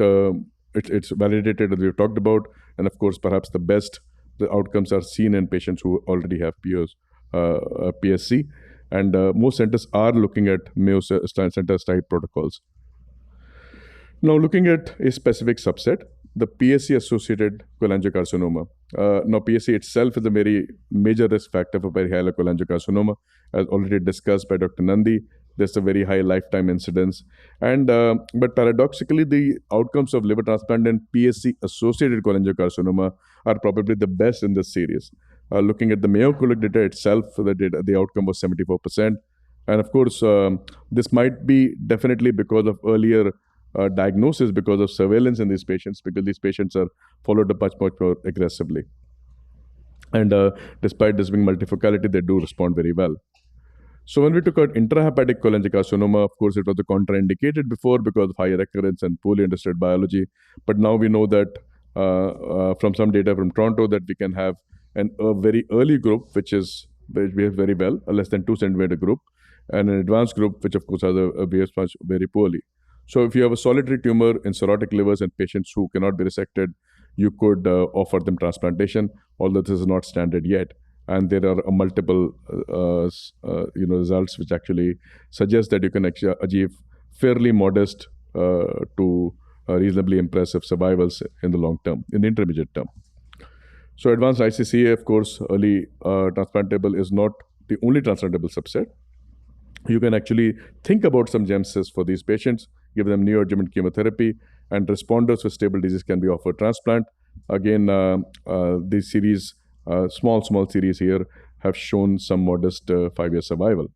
it's validated as we've talked about, and of course, perhaps the outcomes are seen in patients who already have PSC, and most centers are looking at Mayo Centers type protocols. Now, looking at a specific subset, the PSC-associated cholangiocarcinoma. Now, PSC itself is a very major risk factor for perihilar cholangiocarcinoma, as already discussed by Dr. Nandi. There's a very high lifetime incidence, and but paradoxically, the outcomes of liver transplant and PSC-associated cholangiocarcinoma are probably the best in this series. Looking at the Mayo Clinic data itself, the outcome was 74%, and of course, this might be definitely because of earlier diagnosis, because of surveillance in these patients, because these patients are followed up much more aggressively. And despite this being multifocality, they do respond very well. So when we took out intrahepatic cholangiocarcinoma, of course, it was contraindicated before because of high recurrence and poorly understood biology. But now we know that from some data from Toronto that we can have a very early group, which behaves very well, a less than 2 centimeter group, and an advanced group, which of course has behaves very poorly. So if you have a solitary tumor in cirrhotic livers and patients who cannot be resected, you could offer them transplantation, although this is not standard yet. And there are multiple results which actually suggest that you can actually achieve fairly modest to reasonably impressive survivals in the long term, in the intermediate term. So advanced ICCA, of course, early transplantable is not the only transplantable subset. You can actually think about some GEMSs for these patients, give them neoadjuvant chemotherapy, and responders with stable disease can be offered transplant. Again, this series, small series here, have shown some modest 5-year survival.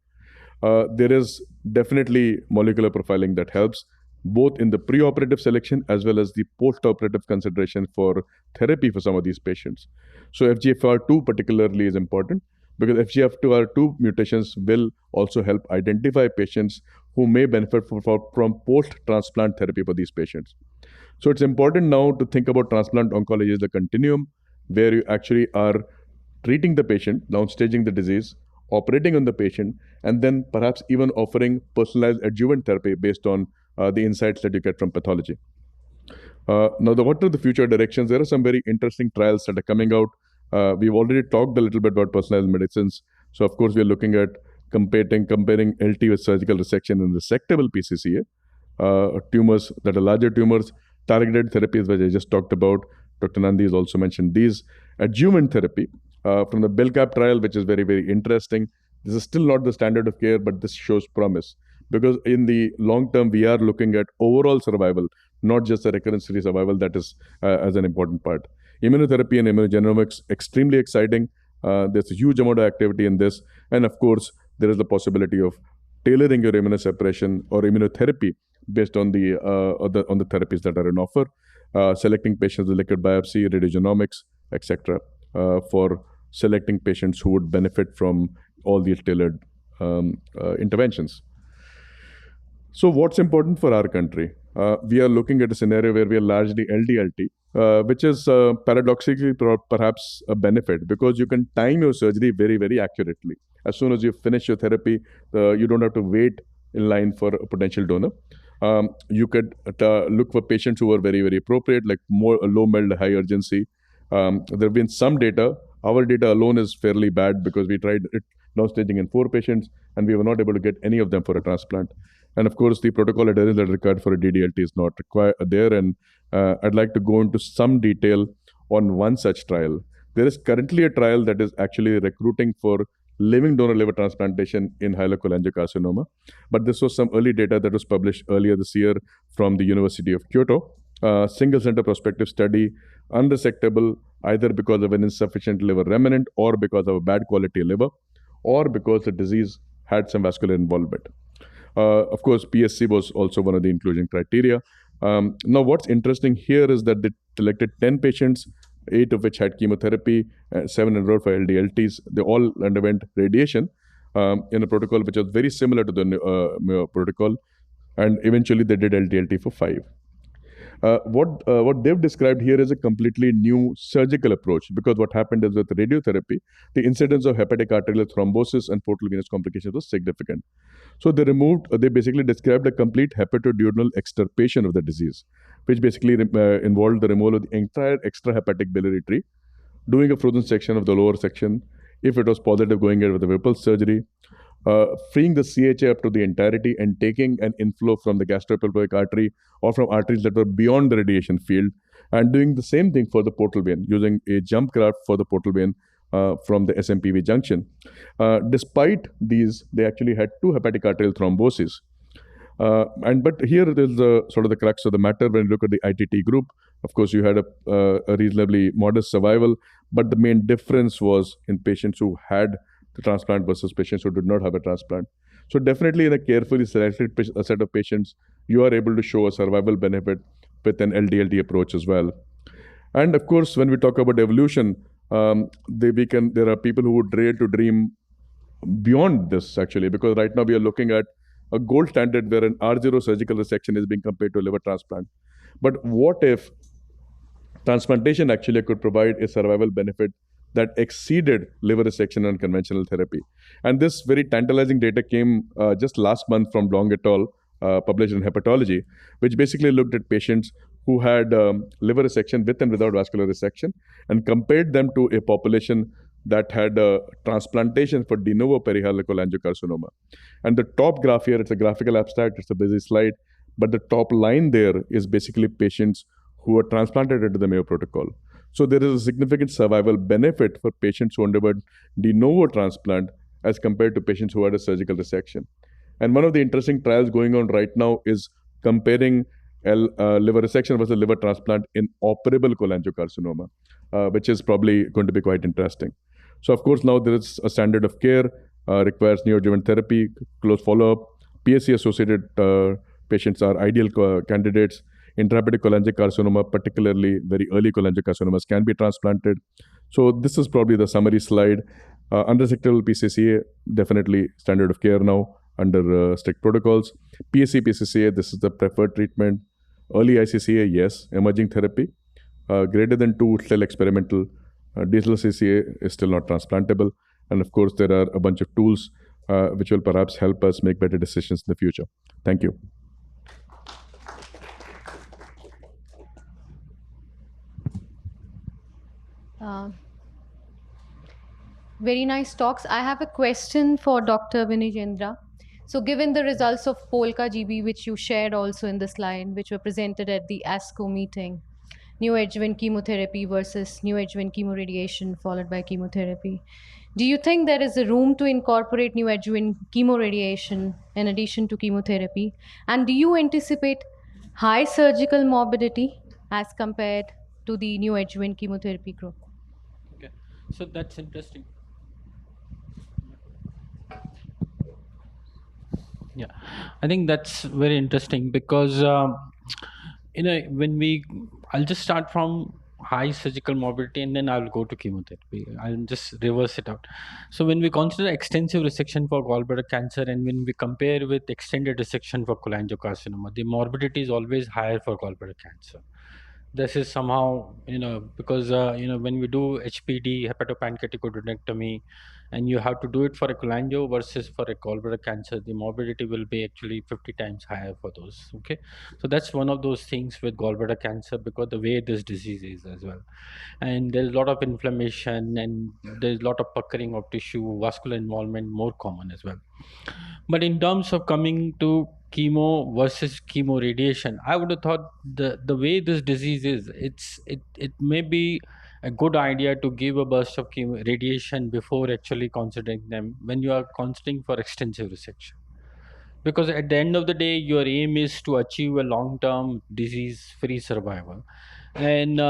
There is definitely molecular profiling that helps, both in the preoperative selection as well as the postoperative consideration for therapy for some of these patients. So FGFR2 particularly is important, because FGFR2 mutations will also help identify patients who may benefit from post-transplant therapy for these patients. So it's important now to think about transplant oncology as a continuum, where you actually are treating the patient, downstaging the disease, operating on the patient, and then perhaps even offering personalized adjuvant therapy based on the insights that you get from pathology. Now, what are the future directions? There are some very interesting trials that are coming out. We've already talked a little bit about personalized medicines. So, of course, we're looking at comparing LT with surgical resection in resectable PCCA, tumors that are larger tumors, targeted therapies, which I just talked about. Dr. Nandi has also mentioned these. Adjuvant therapy from the BELCAP trial, which is very, very interesting. This is still not the standard of care, but this shows promise. Because in the long term, we are looking at overall survival, not just the recurrence-free survival that is as an important part. Immunotherapy and immunogenomics, extremely exciting. There's a huge amount of activity in this. And of course, there is the possibility of tailoring your immunosuppression or immunotherapy based on the therapies that are in offer, selecting patients with liquid biopsy, radiogenomics, etc., for selecting patients who would benefit from all these tailored interventions. So what's important for our country? We are looking at a scenario where we are largely LDLT, which is paradoxically perhaps a benefit, because you can time your surgery very, very accurately. As soon as you finish your therapy, you don't have to wait in line for a potential donor. You could look for patients who are very, very appropriate, like more low, mild, high urgency. There have been some data. Our data alone is fairly bad because we tried it now staging in 4 patients, and we were not able to get any of them for a transplant. And of course, the protocol adherence that is required for a DDLT is not required there. And I'd like to go into some detail on one such trial. There is currently a trial that is actually recruiting for living donor liver transplantation in cholangiocarcinoma. But this was some early data that was published earlier this year from the University of Kyoto. Single center prospective study, unresectable, either because of an insufficient liver remnant or because of a bad quality liver, or because the disease had some vascular involvement. Of course, PSC was also one of the inclusion criteria. Now, what's interesting here is that they selected 10 patients, 8 of which had chemotherapy, 7 enrolled for LDLTs. They all underwent radiation in a protocol which was very similar to the Mayo protocol, and eventually they did LDLT for 5. What they've described here is a completely new surgical approach, because what happened is with radiotherapy, the incidence of hepatic arterial thrombosis and portal venous complications was significant. So they basically described a complete hepatoduodenal extirpation of the disease, which basically involved the removal of the entire extrahepatic biliary tree, doing a frozen section of the lower section, if it was positive, going ahead with the Whipple surgery, freeing the CHA up to the entirety and taking an inflow from the gastroepiploic artery or from arteries that were beyond the radiation field, and doing the same thing for the portal vein, using a jump graft for the portal vein from the SMPV junction. Despite these, they actually had 2 hepatic arterial thromboses. But here is the sort of the crux of the matter. When you look at the ITT group, of course, you had a reasonably modest survival, but the main difference was in patients who had the transplant versus patients who did not have a transplant. So definitely in a carefully selected set of patients, you are able to show a survival benefit with an LDLT approach as well. And of course, when we talk about evolution, there are people who would dare to dream beyond this, actually, because right now we are looking at a gold standard where an R0 surgical resection is being compared to a liver transplant. But what if transplantation actually could provide a survival benefit that exceeded liver resection and conventional therapy? And this very tantalizing data came just last month from Long et al., published in Hepatology, which basically looked at patients who had liver resection with and without vascular resection and compared them to a population that had transplantation for de novo perihardial cholangiocarcinoma. And the top graph here, it's a graphical abstract, it's a busy slide, but the top line there is basically patients who were transplanted into the Mayo protocol. So there is a significant survival benefit for patients who underwent de novo transplant as compared to patients who had a surgical resection. And one of the interesting trials going on right now is comparing liver resection versus liver transplant in operable cholangiocarcinoma, which is probably going to be quite interesting. So, of course, now there is a standard of care, requires neoadjuvant therapy, close follow-up. PSC-associated patients are ideal candidates. Intrahepatic cholangiocarcinoma, particularly very early cholangiocarcinomas, can be transplanted. So this is probably the summary slide. Unresectable PCCA, definitely standard of care now under strict protocols. PSC, PCCA, this is the preferred treatment. Early ICCA, yes. Emerging therapy. Greater than 2, still experimental. DSLCCA is still not transplantable. And of course, there are a bunch of tools which will perhaps help us make better decisions in the future. Thank you. Very nice talks. I have a question for Dr. Vinijendra. So given the results of Polka GB, which you shared also in the slide, which were presented at the ASCO meeting, neoadjuvant chemotherapy versus neoadjuvant chemoradiation followed by chemotherapy, do you think there is a room to incorporate neoadjuvant chemoradiation in addition to chemotherapy? And do you anticipate high surgical morbidity as compared to the neoadjuvant chemotherapy group? Okay, so that's interesting. Yeah, I think that's very interesting because I'll just start from high surgical morbidity and then I'll go to chemotherapy. I'll just reverse it out. So when we consider extensive resection for gallbladder cancer and when we compare with extended resection for cholangiocarcinoma, the morbidity is always higher for gallbladder cancer. This is somehow, because, when we do HPD, hepatopancreatic duodenectomy, and you have to do it for a cholangio versus for a gallbladder cancer, the morbidity will be actually 50 times higher for those. Okay. So that's one of those things with gallbladder cancer because the way this disease is as well. And there's a lot of inflammation and there's a lot of puckering of tissue, vascular involvement more common as well. But in terms of coming to chemo versus chemo radiation, I would have thought the way this disease is, it may be a good idea to give a burst of chemo radiation before actually considering them when you are considering for extensive resection. Because at the end of the day, your aim is to achieve a long-term disease-free survival, and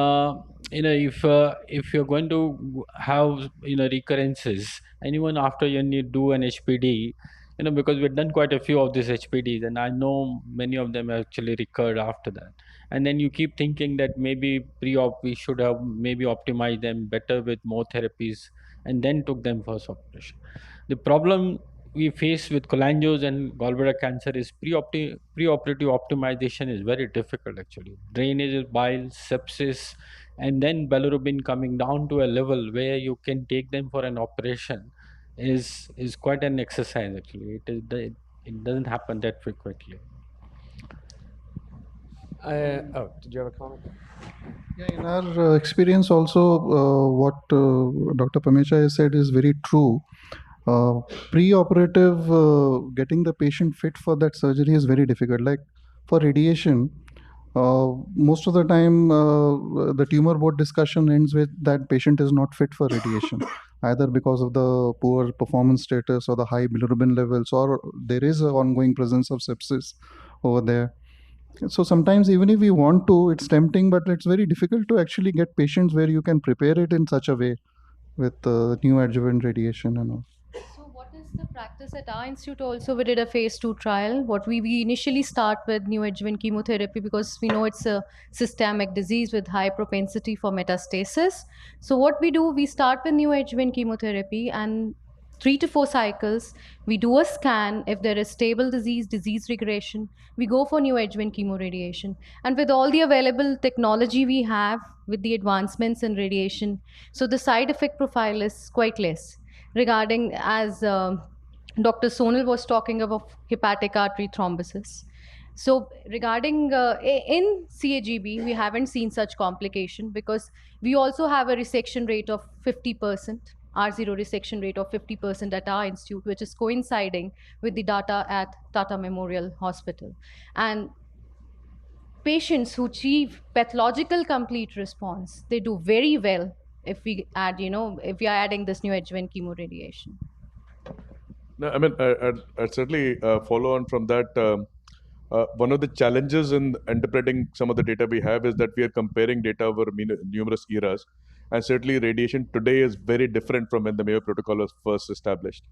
if you're going to have recurrences, and even after you need do an HPD, because we've done quite a few of these HPDs, and I know many of them actually recurred after that. And then you keep thinking that maybe pre-op we should have maybe optimized them better with more therapies, and then took them for operation. The problem we face with cholangios and gallbladder cancer is preoperative optimization is very difficult actually. Drainage of bile, sepsis, and then bilirubin coming down to a level where you can take them for an operation is quite an exercise actually. It doesn't happen that frequently. Did you have a comment? Yeah, in our experience also, what Dr. Pamecha has said is very true. Pre-operative, getting the patient fit for that surgery is very difficult. Like for radiation, most of the time, the tumor board discussion ends with that patient is not fit for radiation, either because of the poor performance status or the high bilirubin levels, or there is an ongoing presence of sepsis over there. So sometimes even if we want to, it's tempting, but it's very difficult to actually get patients where you can prepare it in such a way with neoadjuvant radiation and all. So what is the practice at our institute also? We did a phase 2 trial. We initially start with neoadjuvant chemotherapy because we know it's a systemic disease with high propensity for metastasis. So what we do, we start with neoadjuvant chemotherapy, and 3 to 4 cycles, we do a scan. If there is stable disease regression, we go for neoadjuvant chemoradiation. And with all the available technology we have, with the advancements in radiation, so the side effect profile is quite less. Regarding, as Dr. Sonal was talking about hepatic artery thrombosis. So regarding in CAGB, we haven't seen such complication because we also have a resection rate of 50%, R0 resection rate of 50% at our institute, which is coinciding with the data at Tata Memorial Hospital. And patients who achieve pathological complete response, they do very well if we add, if we are adding this neoadjuvant chemoradiation. No, I mean, I'd certainly follow on from that. One of the challenges in interpreting some of the data we have is that we are comparing data over numerous eras. And certainly, radiation today is very different from when the Mayo Protocol was first established.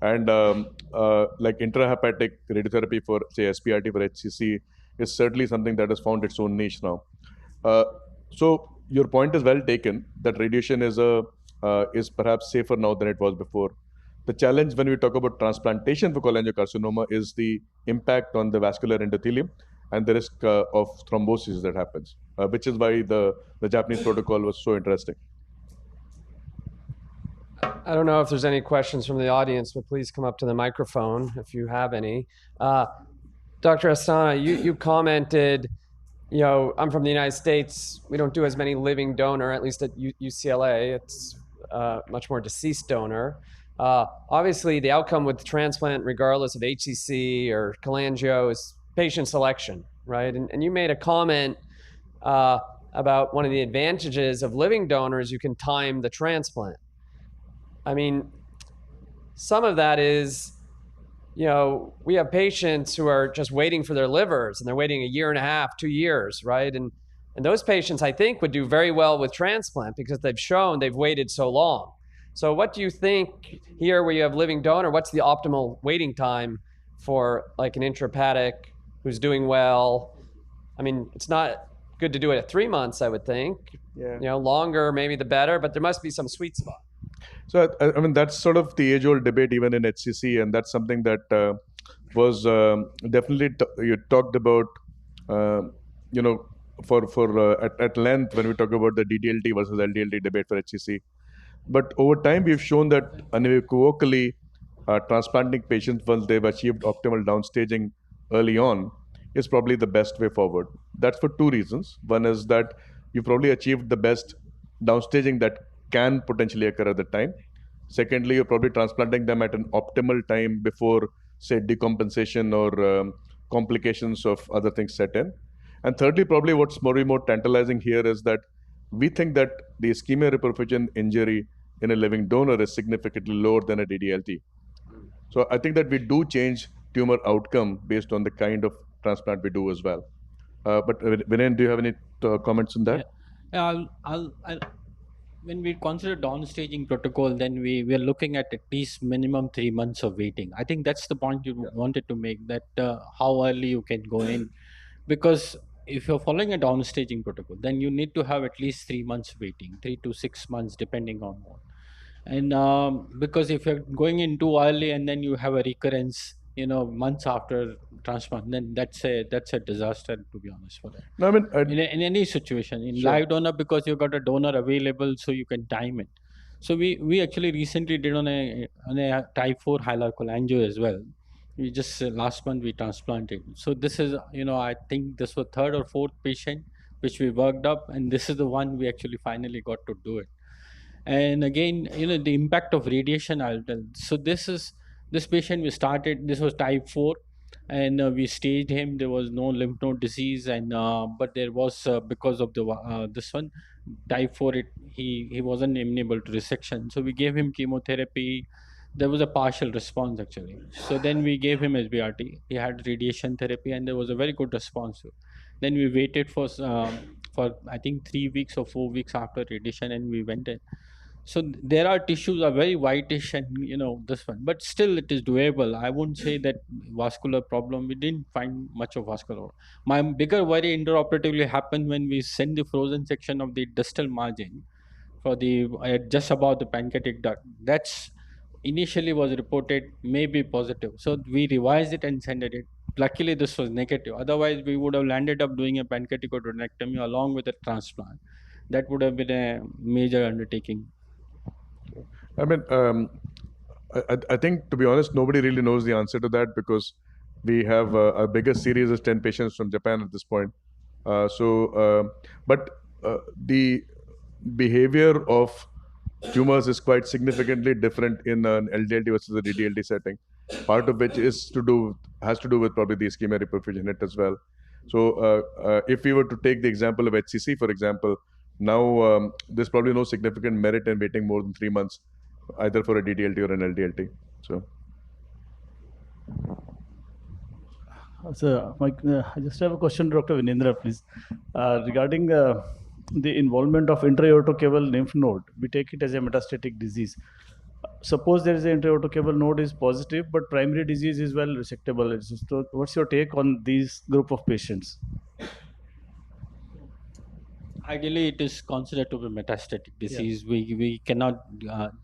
And like intrahepatic radiotherapy for, say, SPRT for HCC is certainly something that has found its own niche now. So your point is well taken that radiation is perhaps safer now than it was before. The challenge when we talk about transplantation for cholangiocarcinoma is the impact on the vascular endothelium and the risk of thrombosis that happens, which is why the Japanese protocol was so interesting. I don't know if there's any questions from the audience, but please come up to the microphone if you have any. Dr. Asthana, you commented, I'm from the United States. We don't do as many living donor, at least at UCLA. It's much more deceased donor. Obviously, the outcome with transplant, regardless of HCC or cholangio, is patient selection, right? And you made a comment about one of the advantages of living donors, you can time the transplant. I mean, some of that is, we have patients who are just waiting for their livers and they're waiting 1.5 years, 2 years, right? And those patients, I think, would do very well with transplant because they've shown they've waited so long. So what do you think here where you have living donor, what's the optimal waiting time for like an intrahepatic who's doing well? I mean, it's not good to do it at 3 months, I would think. Yeah. Longer, maybe the better, but there must be some sweet spot. So, I mean, that's sort of the age-old debate even in HCC, and that's something that was definitely you talked about, at length when we talk about the DDLT versus LDLT debate for HCC. But over time, we've shown that unequivocally, transplanting patients once they've achieved optimal downstaging early on is probably the best way forward. That's for 2 reasons. One is that you probably achieved the best downstaging that can potentially occur at the time. Secondly, you're probably transplanting them at an optimal time before, say, decompensation or complications of other things set in. And thirdly, probably what's more tantalizing here is that we think that the ischemia reperfusion injury in a living donor is significantly lower than a DDLT. So I think that we do change tumor outcome based on the kind of transplant we do as well. But Viren, do you have any comments on that? Yeah, when we consider downstaging protocol, then we are looking at least minimum 3 months of waiting. I think that's the point you wanted to make, that how early you can go in, because if you're following a downstaging protocol, then you need to have at least 3 months waiting, 3 to 6 months, depending on what. And because if you're going in too early and then you have a recurrence, months after transplant, then that's a disaster, to be honest, for that. No, I mean, In any situation, in Sure. live donor, because you've got a donor available, so you can time it. So we actually recently did on a type 4 hydrocolangio as well. We just last month we transplanted. So this is, I think this was third or fourth patient which we worked up, and this is the one we actually finally got to do it. And again, the impact of radiation, I'll tell. So this patient we started, this was type 4, and we staged him. There was no lymph node disease, and but there was, because of the this one type 4, he wasn't amenable to resection, so we gave him chemotherapy. There was a partial response actually, so then we gave him SBRT. He had radiation therapy, and there was a very good response. Then we waited for I think 3 weeks or 4 weeks after radiation, and we went in. So there are tissues are very whitish, and this one, but still it is doable. I wouldn't say that vascular problem. We didn't find much of vascular. My bigger worry intraoperatively happened when we send the frozen section of the distal margin for the just above the pancreatic duct. That's initially was reported may be positive, so we revised it and sent it. Luckily this was negative, otherwise we would have landed up doing a pancreatic adrenectomy along with a transplant. That would have been a major undertaking. I mean, I think, to be honest, nobody really knows the answer to that, because we have our biggest series is 10 patients from Japan at this point. But the behavior of tumors is quite significantly different in an LDLT versus a DDLT setting. Part of which has to do with probably the ischemia reperfusion hit as well. So if we were to take the example of HCC, for example, now there's probably no significant merit in waiting more than 3 months, either for a DDLT or an LDLT. So Mike, I just have a question, Dr. Vinendra, please, regarding the involvement of intra-aortocaval lymph node. We take it as a metastatic disease. Suppose there is an intra-aortocaval node is positive, but primary disease is well resectable. So what's your take on these group of patients? Ideally, it is considered to be metastatic disease. We cannot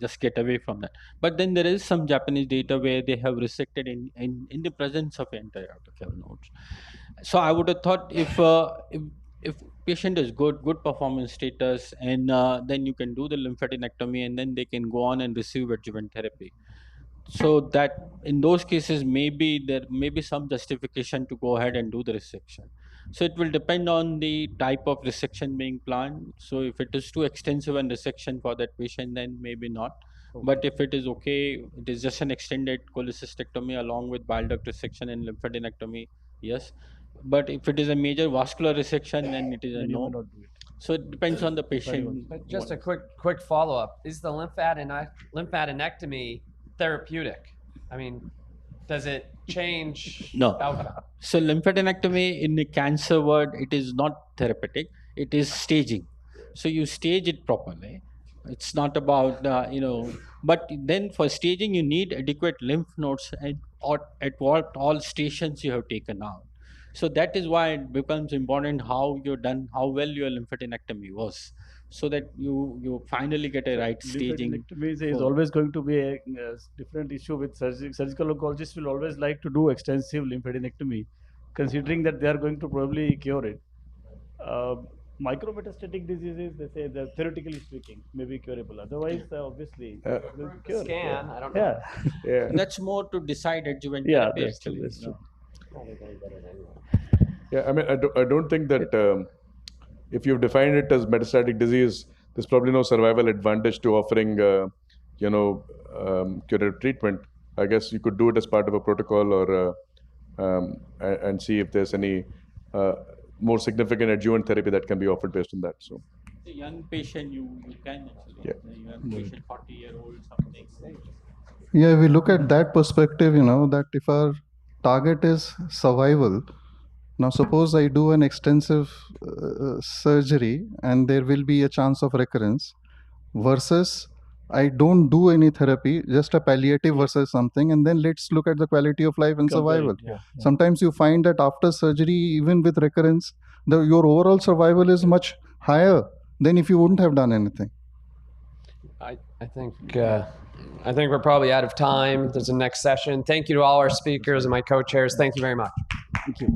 just get away from that. But then there is some Japanese data where they have resected in the presence of anti-aortocaval nodes. So I would have thought if patient is good performance status, and then you can do the lymphadenectomy, and then they can go on and receive adjuvant therapy. So that in those cases, maybe there may be some justification to go ahead and do the resection. So it will depend on the type of resection being planned. So if it is too extensive and resection for that patient, then maybe not. Okay. But if it is okay, it is just an extended cholecystectomy along with bile duct resection and lymphadenectomy, yes. But if it is a major vascular resection, then it is a no. So it depends on the patient. But just a quick follow up: is the lymphadenectomy therapeutic? I mean, does it change No. outcome? So lymphadenectomy in the cancer world, it is not therapeutic. It is staging. So you stage it properly. It's not about But then for staging, you need adequate lymph nodes at what all stations you have taken out. So that is why it becomes important how well your lymphadenectomy was, so that you finally get a right staging. Lymphadenectomy is always going to be a different issue with surgical oncologists will always like to do extensive lymphadenectomy, considering that they are going to probably cure it. Micrometastatic diseases, they say that theoretically speaking, may be curable. Otherwise, obviously, cure. Scan, I don't know. yeah, That's more to decide adjuvant therapy, actually. That's true. Yeah, I mean, I don't think that if you've defined it as metastatic disease, there's probably no survival advantage to offering, curative treatment. I guess you could do it as part of a protocol, or and see if there's any more significant adjuvant therapy that can be offered based on that. So, the young patient, you can actually. Yeah. The young patient, 40-year-old, something. Yeah, we look at that perspective, that if our target is survival, now suppose I do an extensive surgery and there will be a chance of recurrence, versus I don't do any therapy, just a palliative versus something, and then let's look at the quality of life and survival. Sometimes you find that after surgery, even with recurrence, your overall survival is much higher than if you wouldn't have done anything. I think we're probably out of time. There's a next session. Thank you to all our speakers and my co-chairs. Thank you very much. Thank you.